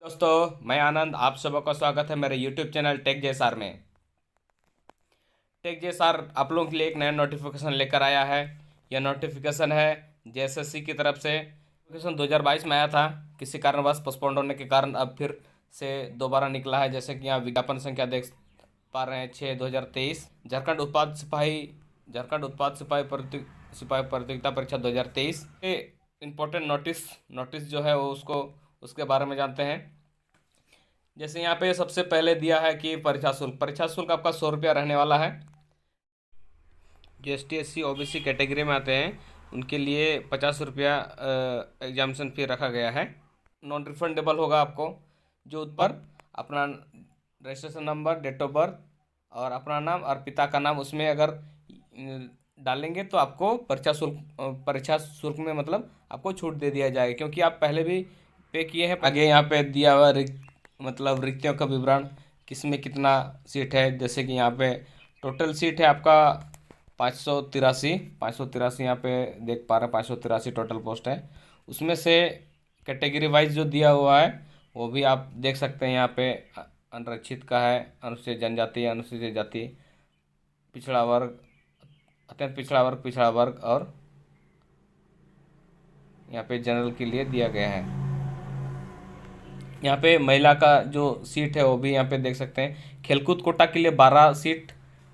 दोस्तों, मैं आनंद आप सबों का स्वागत है मेरे यूट्यूब चैनल टेक जेएसआर में। टेक जेएसआर आप लोगों के लिए एक नया नोटिफिकेशन लेकर आया है। यह नोटिफिकेशन है जेएसएससी की तरफ से। नोटिफिकेशन 2022 में आया था, किसी कारणवश पोस्टपोन्ड होने के कारण अब फिर से दोबारा निकला है। जैसे कि यहाँ विज्ञापन संख्या देख पा रहे हैं 6/2023। झारखंड उत्पाद सिपाही प्रतियोगिता परीक्षा 2023 के इम्पोर्टेंट नोटिस जो है वो उसके बारे में जानते हैं। जैसे यहाँ पे सबसे पहले दिया है कि परीक्षा शुल्क आपका 100 रुपया रहने वाला है। जो ST SC OBC कैटेगरी में आते हैं उनके लिए 50 रुपया एग्जामिनेशन फी रखा गया है। नॉन रिफंडेबल होगा आपको। जो ऊपर अपना registration number, date of birth और अपना नाम और पिता का नाम उसमें अगर डालेंगे तो आपको परीक्षा शुल्क में मतलब आपको छूट दे दिया जाएगा, क्योंकि आप पहले भी पे किए हैं। आगे यहाँ पे दिया हुआ रिक्तियों का विवरण, किस में कितना सीट है। जैसे कि यहाँ पे टोटल सीट है आपका 583 यहाँ पे देख पा रहे हैं। 583 टोटल पोस्ट है। उसमें से कैटेगरी वाइज जो दिया हुआ है वो भी आप देख सकते हैं। यहाँ पे अनरक्षित का है, अनुसूचित जनजाति, अनुसूचित जाति, पिछड़ा वर्ग, अत्यंत पिछड़ा वर्ग और यहाँ पे जनरल के लिए दिया गया है। यहाँ पे महिला का जो सीट है वो भी यहाँ पे देख सकते हैं। खेलकूद कोटा के लिए 12 सीट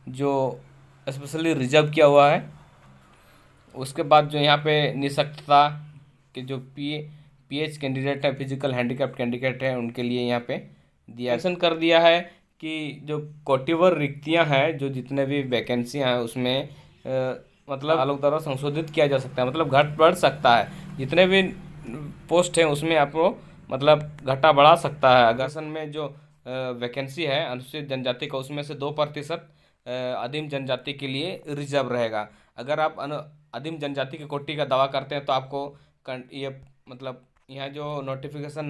जो स्पेशली रिजर्व किया हुआ है। उसके बाद जो यहाँ पे निःशक्तता के जो PH कैंडिडेट है, फिजिकल हैंडीकैप्ड कैंडिडेट है, उनके लिए यहाँ पे मेंशन कर दिया है कि जो कोटिवर रिक्तियाँ हैं, जो जितने भी वैकेंसियाँ हैं उसमें मतलब आलोक द्वारा संशोधित किया जा सकता है, मतलब घट बढ़ सकता है। जितने भी पोस्ट हैं उसमें आपको मतलब घटा बढ़ा सकता है। अगर में जो वैकेंसी है अनुसूचित जनजाति का, उसमें से 2% आदिम जनजाति के लिए रिजर्व रहेगा। अगर आप आदिम जनजाति की कोटि का दावा करते हैं तो आपको ये मतलब यहाँ जो नोटिफिकेशन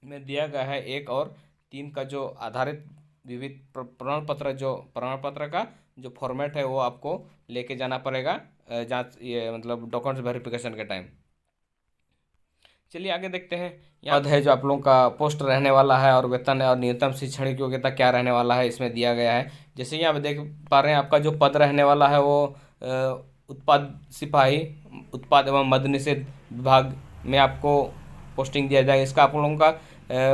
में दिया गया है 1 और 3 का जो आधारित विविध प्रमाण पत्र का जो फॉर्मेट है वो आपको लेके जाना पड़ेगा जांच ये मतलब डॉक्यूमेंट्स वेरिफिकेशन के टाइम। चलिए आगे देखते हैं। याद है जो आप लोगों का पोस्ट रहने वाला है और वेतन और न्यूनतम शैक्षणिक योग्यता क्या रहने वाला है इसमें दिया गया है। जैसे यहाँ आप देख पा रहे हैं आपका जो पद रहने वाला है वो उत्पाद एवं मद्य निषेध विभाग में आपको पोस्टिंग दिया जाएगा। इसका आप लोगों का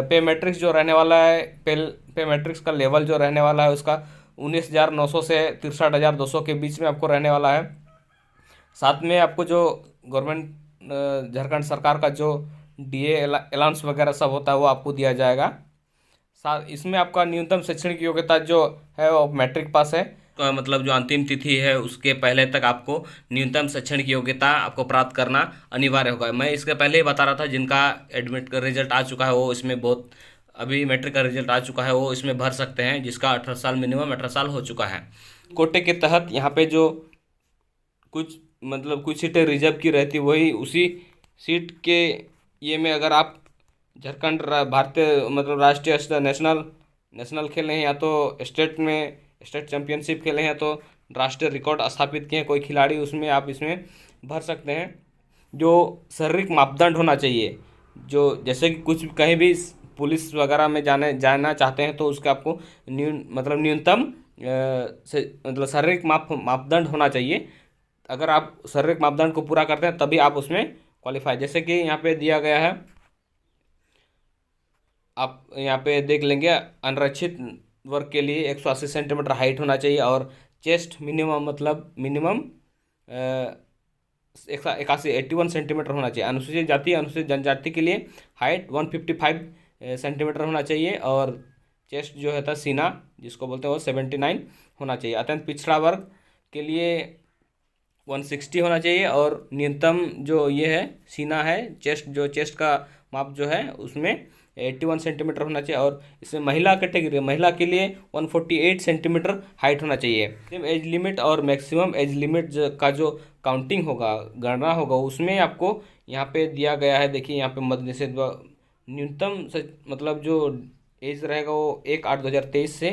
पे मैट्रिक्स जो रहने वाला है, पे मैट्रिक्स का लेवल जो रहने वाला है उसका 19,900 से 63,200 के बीच में आपको रहने वाला है। साथ में आपको जो गवर्नमेंट झारखंड सरकार का जो DA अलाउंस वगैरह सब होता है वो आपको दिया जाएगा। साथ इसमें आपका न्यूनतम शैक्षणिक योग्यता जो है वो मैट्रिक पास है। तो मतलब जो अंतिम तिथि है उसके पहले तक आपको न्यूनतम शैक्षणिक योग्यता आपको प्राप्त करना अनिवार्य होगा। मैं इसके पहले ही बता रहा था, जिनका एडमिट का रिजल्ट आ चुका है वो इसमें बहुत अभी मैट्रिक का रिजल्ट आ चुका है वो इसमें भर सकते हैं, जिसका 18 साल मिनिमम 18 साल हो चुका है। कोटे के तहत यहाँ पे जो कुछ सीटें रिजर्व की रहती वही उसी सीट के ये में अगर आप झारखंड भारतीय मतलब राष्ट्रीय स्तर नेशनल खेले हैं या तो स्टेट चैंपियनशिप खेले हैं तो राष्ट्रीय रिकॉर्ड स्थापित किए हैं कोई खिलाड़ी, उसमें आप इसमें भर सकते हैं। जो शारीरिक मापदंड होना चाहिए, जो जैसे कि कुछ कहीं भी पुलिस वगैरह में जाना चाहते हैं तो उसका आपको न्यूनतम मतलब शारीरिक मापदंड होना चाहिए। अगर आप शारीरिक मापदंड को पूरा करते हैं तभी आप उसमें क्वालिफाई। जैसे कि यहाँ पे दिया गया है, आप यहाँ पे देख लेंगे अनरक्षित वर्ग के लिए 180 सेंटीमीटर हाइट होना चाहिए और चेस्ट मिनिमम 81 सेंटीमीटर होना चाहिए। अनुसूचित जाति अनुसूचित जनजाति के लिए हाइट 155 सेंटीमीटर होना चाहिए और चेस्ट जो है सीना जिसको बोलते हैं वो 79 होना चाहिए। अत्यंत पिछड़ा वर्ग के लिए 160 होना चाहिए और न्यूनतम जो ये है सीना है चेस्ट का माप जो है उसमें 81 सेंटीमीटर होना चाहिए। और इसमें महिला कैटेगरी महिला के लिए 148 सेंटीमीटर हाइट होना चाहिए। एज लिमिट और मैक्सिमम एज लिमिट का जो काउंटिंग होगा, गणना होगा, उसमें आपको यहाँ पे दिया गया है। देखिए यहाँ पे मद्य निषेध न्यूनतम मतलब जो एज रहेगा वो 1/8/2023 से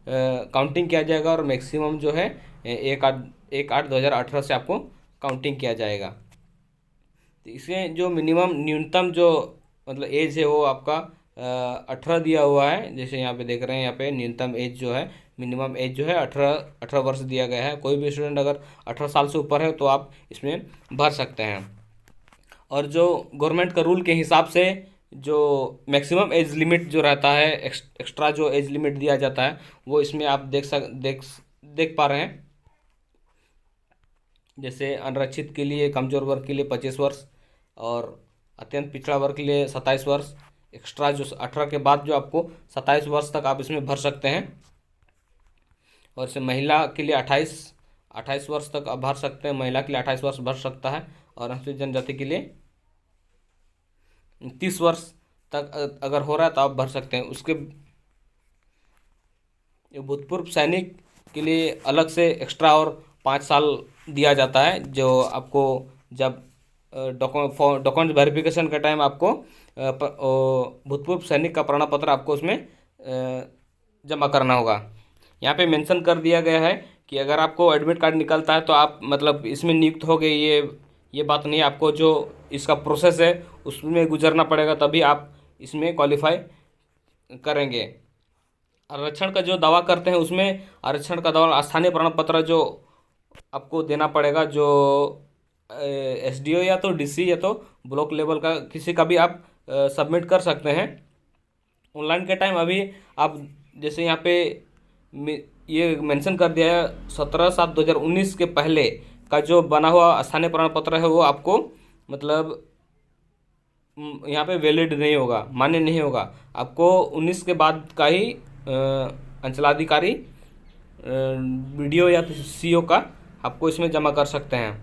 काउंटिंग किया जाएगा और मैक्सिमम जो है 1/8/2018 से आपको काउंटिंग किया जाएगा। तो इसमें जो न्यूनतम जो मतलब एज है वो आपका 18 दिया हुआ है। जैसे यहाँ पे देख रहे हैं, यहाँ पे न्यूनतम एज जो है, मिनिमम एज जो है 18 वर्ष दिया गया है। कोई भी स्टूडेंट अगर 18 साल से ऊपर है तो आप इसमें भर सकते हैं। और जो गवर्नमेंट का रूल के हिसाब से जो मैक्सिमम एज लिमिट जो रहता है, एक्स्ट्रा जो एज लिमिट दिया जाता है, वो इसमें आप देख पा रहे हैं। जैसे अनरक्षित के लिए, कमजोर वर्ग के लिए 25 वर्ष और अत्यंत पिछड़ा वर्ग के लिए 27 वर्ष। एक्स्ट्रा जो 18 के बाद जो आपको 27 वर्ष तक आप इसमें भर सकते हैं। और इसे महिला के लिए 28 वर्ष तक आप भर सकते हैं, महिला के लिए 28 वर्ष भर सकता है। और अनुसूचित जनजाति के लिए 30 वर्ष तक अगर हो रहा है तो आप भर सकते हैं। उसके भूतपूर्व सैनिक के लिए अलग से एक्स्ट्रा और 5 साल दिया जाता है, जो आपको जब डॉक्यूमेंट वेरिफिकेशन के टाइम आपको भूतपूर्व सैनिक का प्रमाण पत्र आपको उसमें जमा करना होगा। यहाँ पे मेंशन कर दिया गया है कि अगर आपको एडमिट कार्ड निकलता है तो आप मतलब इसमें नियुक्त हो गए, ये बात नहीं। आपको जो इसका प्रोसेस है उसमें गुजरना पड़ेगा, तभी आप इसमें क्वालिफाई करेंगे। आरक्षण का जो दावा करते हैं उसमें आरक्षण का दावा स्थानीय प्रमाण पत्र जो आपको देना पड़ेगा, जो एसडीओ या तो डीसी या तो ब्लॉक लेवल का किसी का भी आप सबमिट कर सकते हैं। ऑनलाइन के टाइम अभी आप जैसे यहाँ पे ये मेंशन कर दिया है 17/7/2019 के पहले का जो बना हुआ स्थानीय प्रमाण पत्र है वो आपको मतलब यहाँ पे वैलिड नहीं होगा, मान्य नहीं होगा। आपको 19 के बाद का ही अंचलाधिकारी वीडियो या तो सीओ का आपको इसमें जमा कर सकते हैं।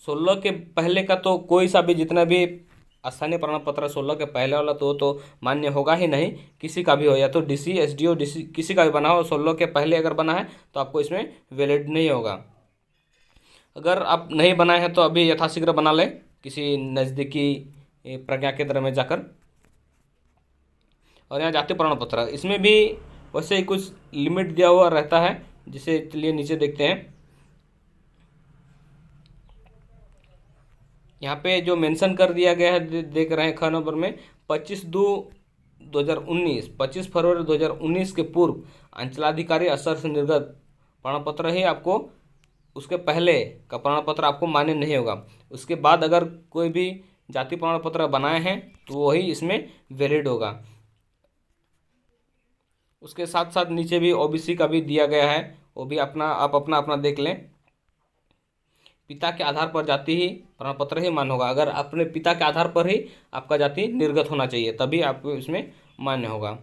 16 के पहले का तो कोई सा भी जितना भी स्थानीय प्रमाण पत्र 16 के पहले वाला तो मान्य होगा ही नहीं, किसी का भी हो, या तो डीसी एसडीओ डीसी किसी का भी बना हो, 16 के पहले अगर बना है तो आपको इसमें वैलिड नहीं होगा। अगर आप नहीं बनाए हैं तो अभी यथाशीघ्र बना लें किसी नज़दीकी प्रज्ञा केंद्र में जाकर। और यहाँ जाति प्रमाण पत्र, इसमें भी वैसे ही कुछ लिमिट दिया हुआ रहता है, जिसे चलिए नीचे देखते हैं। यहाँ पे जो मेंशन कर दिया गया है देख रहे हैं ख नंबर में 25 फरवरी 2019 के पूर्व अंचलाधिकारी स्तर से निर्गत प्रमाण पत्र ही आपको, उसके पहले का प्रमाण पत्र आपको मान्य नहीं होगा। उसके बाद अगर कोई भी जाति प्रमाण पत्र बनाए हैं तो वही इसमें वैलिड होगा। उसके साथ साथ नीचे भी ओबीसी का भी दिया गया है, वो भी आप अपना देख लें। पिता के आधार पर जाति ही प्रमाण पत्र ही मान्य होगा। अगर अपने पिता के आधार पर ही आपका जाति निर्गत होना चाहिए, तभी आपको इसमें मान्य होगा।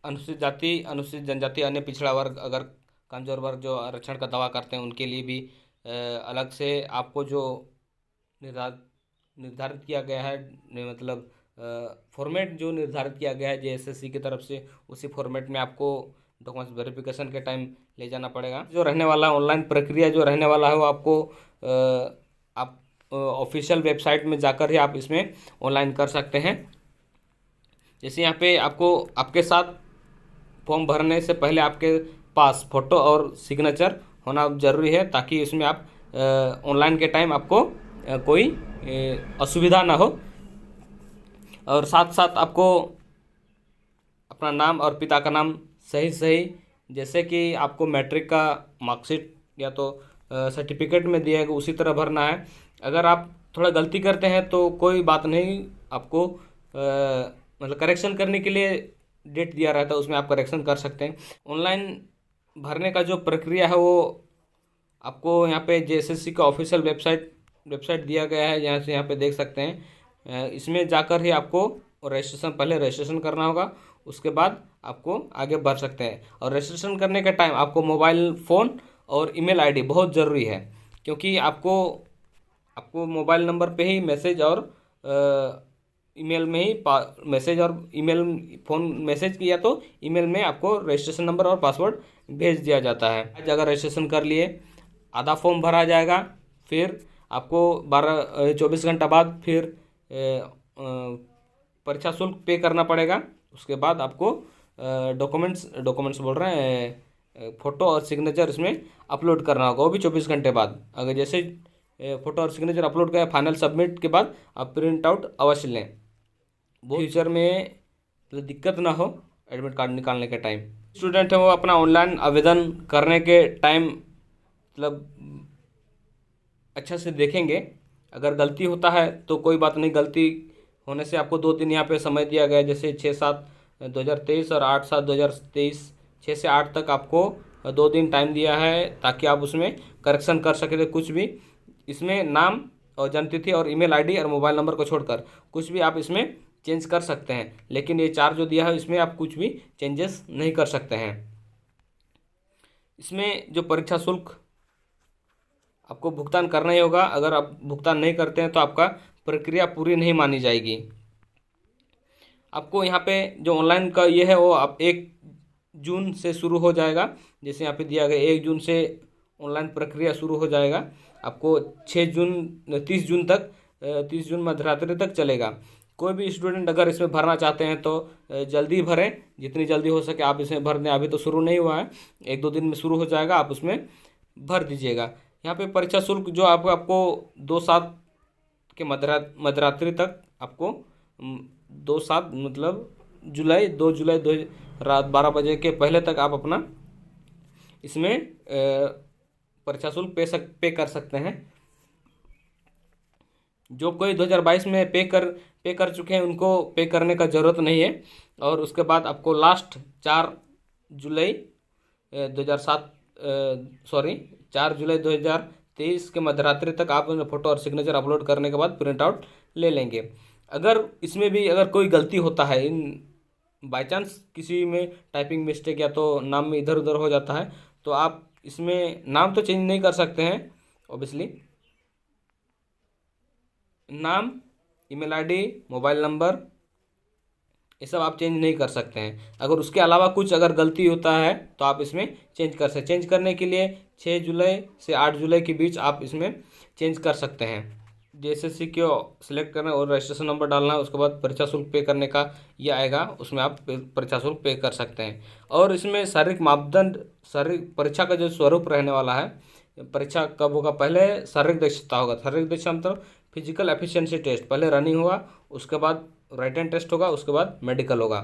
अनुसूचित जाति, अनुसूचित जनजाति, अन्य पिछड़ा वर्ग, अगर कमजोर वर्ग जो आरक्षण का दावा करते हैं उनके लिए भी अलग से आपको जो निर्धारित किया गया है, मतलब फॉर्मेट जो निर्धारित किया गया है जेएसएससी की तरफ से, उसी फॉर्मेट में आपको डॉक्यूमेंट्स वेरिफिकेशन के टाइम ले जाना पड़ेगा। जो रहने वाला ऑनलाइन प्रक्रिया जो रहने वाला है वो आपको आप ऑफिशियल वेबसाइट में जाकर ही आप इसमें ऑनलाइन कर सकते हैं। जैसे यहाँ पे आपको आपके साथ फॉर्म भरने से पहले आपके पास फ़ोटो और सिग्नेचर होना ज़रूरी है, ताकि इसमें आप ऑनलाइन के टाइम आपको कोई असुविधा ना हो। और साथ साथ आपको अपना नाम और पिता का नाम सही, जैसे कि आपको मैट्रिक का मार्कशीट या तो सर्टिफिकेट में दिया गया उसी तरह भरना है। अगर आप थोड़ा गलती करते हैं तो कोई बात नहीं, आपको मतलब करेक्शन करने के लिए डेट दिया रहता है, उसमें आप करेक्शन कर सकते हैं। ऑनलाइन भरने का जो प्रक्रिया है वो आपको यहाँ पे जेएसएससी का ऑफिशियल वेबसाइट दिया गया है, यहाँ से यहाँ पे देख सकते हैं। इसमें जाकर ही आपको पहले रजिस्ट्रेशन करना होगा, उसके बाद आपको आगे बढ़ सकते हैं। और रजिस्ट्रेशन करने के टाइम आपको मोबाइल फ़ोन और ईमेल आईडी बहुत ज़रूरी है, क्योंकि आपको मोबाइल नंबर पे ही मैसेज और ईमेल में ही मैसेज और ईमेल फ़ोन मैसेज किया तो ईमेल में आपको रजिस्ट्रेशन नंबर और पासवर्ड भेज दिया जाता है। अगर रजिस्ट्रेशन कर लिए, आधा फॉर्म भरा जाएगा, फिर आपको 24 घंटा बाद फिर परीक्षा शुल्क पे करना पड़ेगा। उसके बाद आपको डॉक्यूमेंट्स बोल रहे हैं, फ़ोटो और सिग्नेचर इसमें अपलोड करना होगा, वो भी 24 घंटे बाद। अगर जैसे फ़ोटो और सिग्नेचर अपलोड करें। फाइनल सबमिट के बाद आप प्रिंट आउट अवश्य लें, वो फ्यूचर में तो दिक्कत ना हो एडमिट कार्ड निकालने के टाइम। स्टूडेंट है वो अपना ऑनलाइन आवेदन करने के टाइम मतलब अच्छा से देखेंगे। अगर गलती होता है तो कोई बात नहीं, गलती होने से आपको 2 दिन यहाँ पे समय दिया गया है, जैसे 6/7/2023 और 8/7/2023, 6 से 8 तक आपको 2 दिन टाइम दिया है ताकि आप उसमें करेक्शन कर सकें। तो कुछ भी इसमें नाम और जन्मतिथि और ईमेल आईडी और मोबाइल नंबर को छोड़कर कुछ भी आप इसमें चेंज कर सकते हैं, लेकिन ये 4 जो दिया है इसमें आप कुछ भी चेंजेस नहीं कर सकते हैं। इसमें जो परीक्षा शुल्क आपको भुगतान करना ही होगा। अगर आप भुगतान नहीं करते हैं तो आपका प्रक्रिया पूरी नहीं मानी जाएगी। आपको यहाँ पे जो ऑनलाइन का ये है वो आप 1 जून से शुरू हो जाएगा, जैसे यहाँ पे दिया गया 1 जून से ऑनलाइन प्रक्रिया शुरू हो जाएगा। आपको 30 जून तक 30 जून मध्यरात्रि तक चलेगा। कोई भी स्टूडेंट अगर इसमें भरना चाहते हैं तो जल्दी भरें, जितनी जल्दी हो सके आप इसमें भर दें। अभी तो शुरू नहीं हुआ है, 1-2 दिन में शुरू हो जाएगा, आप उसमें भर दीजिएगा। यहाँ पे परीक्षा शुल्क जो आपको 2/7 के मध्यरात्रि तक आपको 2/7 मतलब 2 जुलाई रात 12 बजे के पहले तक आप अपना इसमें परीक्षा शुल्क पे कर सकते हैं। जो कोई 2022 में पे कर चुके हैं उनको पे करने का ज़रूरत नहीं है। और उसके बाद आपको लास्ट 4 जुलाई 2023 के मध्यरात्रि तक आप फ़ोटो और सिग्नेचर अपलोड करने के बाद प्रिंट आउट ले लेंगे। अगर इसमें भी अगर कोई गलती होता है, इन बाई चांस किसी में टाइपिंग मिस्टेक या तो नाम में इधर उधर हो जाता है, तो आप इसमें नाम तो चेंज नहीं कर सकते हैं ऑब्वियसली। नाम, ईमेल आईडी, मोबाइल नंबर ये सब आप चेंज नहीं कर सकते हैं। अगर उसके अलावा कुछ अगर गलती होता है तो आप इसमें चेंज कर सकते। चेंज करने के लिए 6 जुलाई से 8 जुलाई के बीच आप इसमें चेंज कर सकते हैं। JSSC को सिलेक्ट करना और रजिस्ट्रेशन नंबर डालना है, उसके बाद परीक्षा शुल्क पे करने का ये आएगा, उसमें आप परीक्षा शुल्क पे कर सकते हैं। और इसमें शारीरिक मापदंड, शारीरिक परीक्षा का जो स्वरूप रहने वाला है, परीक्षा कब होगा, पहले शारीरिक दक्षता होगा। शारीरिक दक्षता मतलब फिजिकल एफिशिएंसी टेस्ट, पहले रनिंग होगा, उसके बाद राइटन टेस्ट होगा, उसके बाद मेडिकल होगा।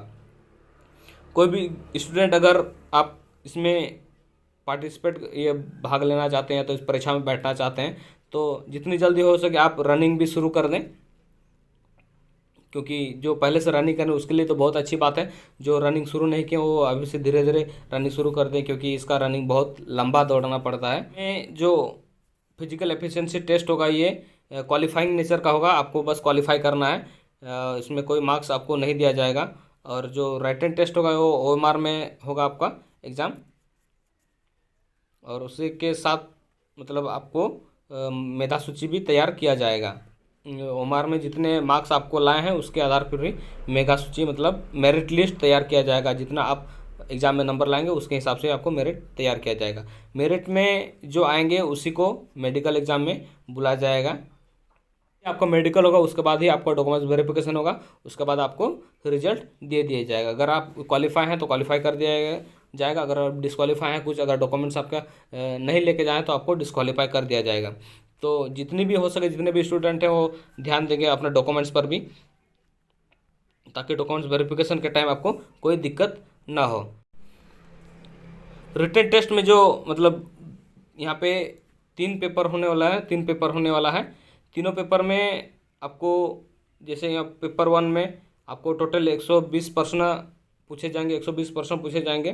कोई भी स्टूडेंट अगर आप इसमें पार्टिसिपेट ये भाग लेना चाहते हैं तो इस परीक्षा में बैठना चाहते हैं तो जितनी जल्दी हो सके आप रनिंग भी शुरू कर दें, क्योंकि जो पहले से रनिंग करें उसके लिए तो बहुत अच्छी बात है। जो रनिंग शुरू नहीं किए वो अभी से धीरे धीरे रनिंग शुरू कर दें, क्योंकि इसका रनिंग बहुत लंबा दौड़ना पड़ता है। जो फिजिकल एफिशिएंसी टेस्ट होगा ये क्वालिफाइंग नेचर का होगा, आपको बस क्वालिफाई करना है, इसमें कोई मार्क्स आपको नहीं दिया जाएगा। और जो राइटन टेस्ट होगा वो OMR में होगा आपका एग्ज़ाम, और उसी के साथ मतलब आपको मेधा सूची भी तैयार किया जाएगा। OMR में जितने मार्क्स आपको लाए हैं उसके आधार पर भी मेगा सूची मतलब मेरिट लिस्ट तैयार किया जाएगा। जितना आप एग्ज़ाम में नंबर लाएंगे उसके हिसाब से आपको मेरिट तैयार किया जाएगा। मेरिट में जो आएंगे उसी को मेडिकल एग्ज़ाम में बुलाया जाएगा। आपका मेडिकल होगा उसके बाद ही आपका डॉक्यूमेंट्स वेरिफिकेशन होगा, उसके बाद आपको रिजल्ट दे दिया जाएगा। अगर आप क्वालिफाई हैं तो क्वालिफाई कर दिया जाएगा, अगर आप डिस्क्वालीफाई हैं, कुछ अगर डॉक्यूमेंट्स आपका नहीं लेके जाएँ तो आपको डिस्क्वालीफाई कर दिया जाएगा। तो जितनी भी हो सके, जितने भी स्टूडेंट हैं वो ध्यान देंगे अपने डॉक्यूमेंट्स पर भी, ताकि डॉक्यूमेंट्स वेरिफिकेशन के टाइम आपको कोई दिक्कत ना हो। रिटन टेस्ट में जो मतलब यहाँ पे 3 पेपर होने वाला है, 3 पेपर होने वाला है। तीनों पेपर में आपको जैसे यहाँ पेपर 1 में आपको टोटल 120 प्रश्न पूछे जाएंगे, 120 प्रश्न पूछे जाएंगे।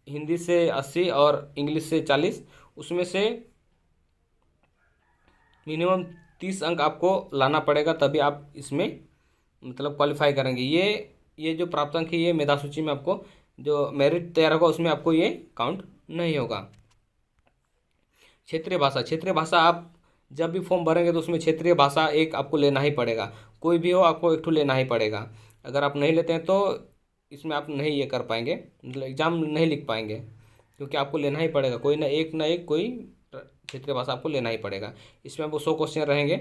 हिंदी से 80 और इंग्लिश से 40। उसमें से मिनिमम 30 अंक आपको लाना पड़ेगा, तभी आप इसमें मतलब क्वालिफाई करेंगे। ये जो प्राप्त अंक है ये मेधा सूची में आपको जो मेरिट तैयार होगा उसमें आपको ये काउंट नहीं होगा। क्षेत्रीय भाषा आप जब भी फॉर्म भरेंगे तो उसमें क्षेत्रीय भाषा एक आपको लेना ही पड़ेगा, कोई भी हो आपको एक ठो लेना ही पड़ेगा। अगर आप नहीं लेते हैं तो इसमें आप नहीं ये कर पाएंगे, मतलब एग्ज़ाम नहीं लिख पाएंगे, क्योंकि आपको लेना ही पड़ेगा। कोई ना एक कोई क्षेत्रीय भाषा आपको लेना ही पड़ेगा। इसमें आपको 100 क्वेश्चन रहेंगे।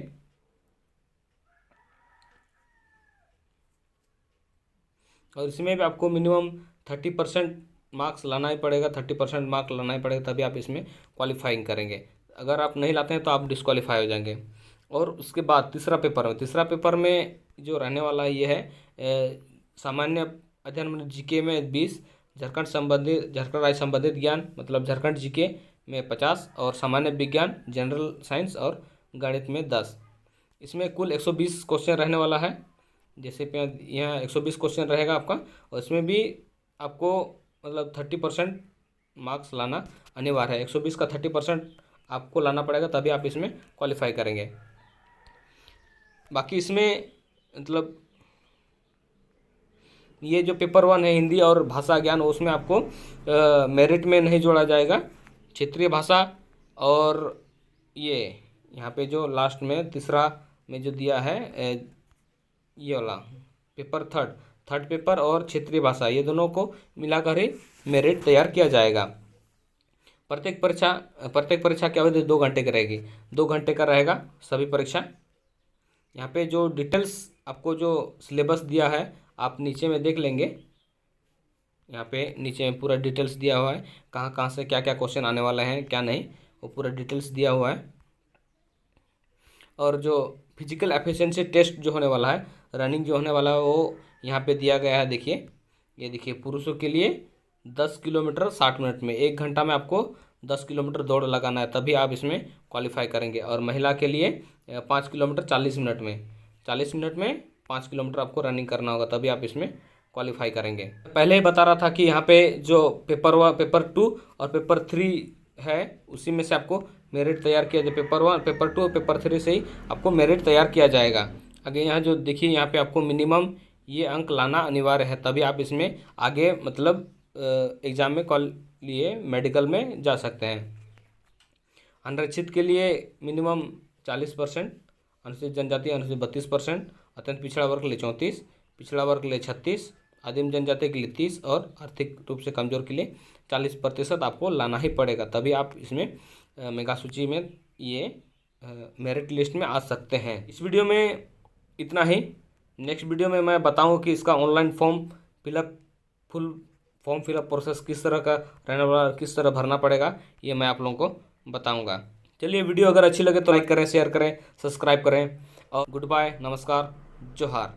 और इसमें भी आपको मिनिमम 30% मार्क्स लाना ही पड़ेगा, 30% मार्क्स लाना ही पड़ेगा, तभी आप इसमें क्वालिफाइंग करेंगे। अगर आप नहीं लाते हैं तो आप डिस्क्वालीफाई हो जाएंगे। और उसके बाद तीसरा पेपर में जो रहने वाला है ये है सामान्य अध्ययन में जीके में 20, झारखंड राज्य संबंधित ज्ञान मतलब झारखंड जीके में 50 और सामान्य विज्ञान जनरल साइंस और गणित में 10। इसमें कुल 120 क्वेश्चन रहने वाला है। जैसे यहाँ 120 क्वेश्चन रहेगा आपका, और इसमें भी आपको मतलब 30% मार्क्स लाना अनिवार्य है। 120 का 30% आपको लाना पड़ेगा, तभी आप इसमें क्वालिफाई करेंगे। बाकी इसमें मतलब ये जो पेपर 1 है हिंदी और भाषा ज्ञान, उसमें आपको मेरिट में नहीं जोड़ा जाएगा। क्षेत्रीय भाषा और ये यहाँ पे जो लास्ट में तीसरा में जो दिया है ये वाला पेपर थर्ड पेपर और क्षेत्रीय भाषा, ये दोनों को मिलाकर ही मेरिट तैयार किया जाएगा। प्रत्येक परीक्षा क्या होती है 2 घंटे की रहेगी, 2 घंटे का रहेगा सभी परीक्षा। यहाँ पे जो डिटेल्स आपको जो सिलेबस दिया है आप नीचे में देख लेंगे। यहाँ पे नीचे में पूरा डिटेल्स दिया हुआ है, कहाँ कहाँ से क्या क्या क्वेश्चन आने वाले हैं क्या नहीं, वो पूरा डिटेल्स दिया हुआ है। और जो फिजिकल एफिशिएंसी टेस्ट जो होने वाला है, रनिंग जो होने वाला है, वो यहाँ पे दिया गया है। देखिए, ये देखिए, पुरुषों के लिए 10 किलोमीटर 60 मिनट में, 1 घंटा में आपको 10 किलोमीटर दौड़ लगाना है, तभी आप इसमें क्वालिफाई करेंगे। और महिला के लिए 5 किलोमीटर 40 मिनट में 5 किलोमीटर आपको रनिंग करना होगा, तभी आप इसमें क्वालिफाई करेंगे। पहले ही बता रहा था कि यहाँ पे जो पेपर 2 और पेपर 3 है, उसी में से आपको मेरिट तैयार किया जाए। पेपर 1, पेपर 2 और पेपर 3 से ही आपको मेरिट तैयार किया जाएगा। आगे यहाँ जो देखिए, यहाँ पे आपको मिनिमम ये अंक लाना अनिवार्य है, तभी आप इसमें आगे मतलब एग्ज़ाम में लिए मेडिकल में जा सकते हैं। अनरक्षित के लिए मिनिमम 40%, अनुसूचित जनजाति अनुसूचित 32%, अत्यंत पिछड़ा वर्ग के लिए 34%, पिछड़ा वर्ग के लिए 36%, आदिम जनजाति के लिए 30% और आर्थिक रूप से कमजोर के लिए 40% आपको लाना ही पड़ेगा, तभी आप इसमें मेगा सूची में ये मेरिट लिस्ट में आ सकते हैं। इस वीडियो में इतना ही। नेक्स्ट वीडियो में मैं बताऊंगा कि इसका online full form fill up process किस तरह का रहने वाला, किस तरह भरना पड़ेगा, ये मैं आप लोगों को बताऊंगा। चलिए, वीडियो अगर अच्छी लगे तो लाइक करें, शेयर करें, सब्सक्राइब करें, और गुड बाय, नमस्कार, जोहार।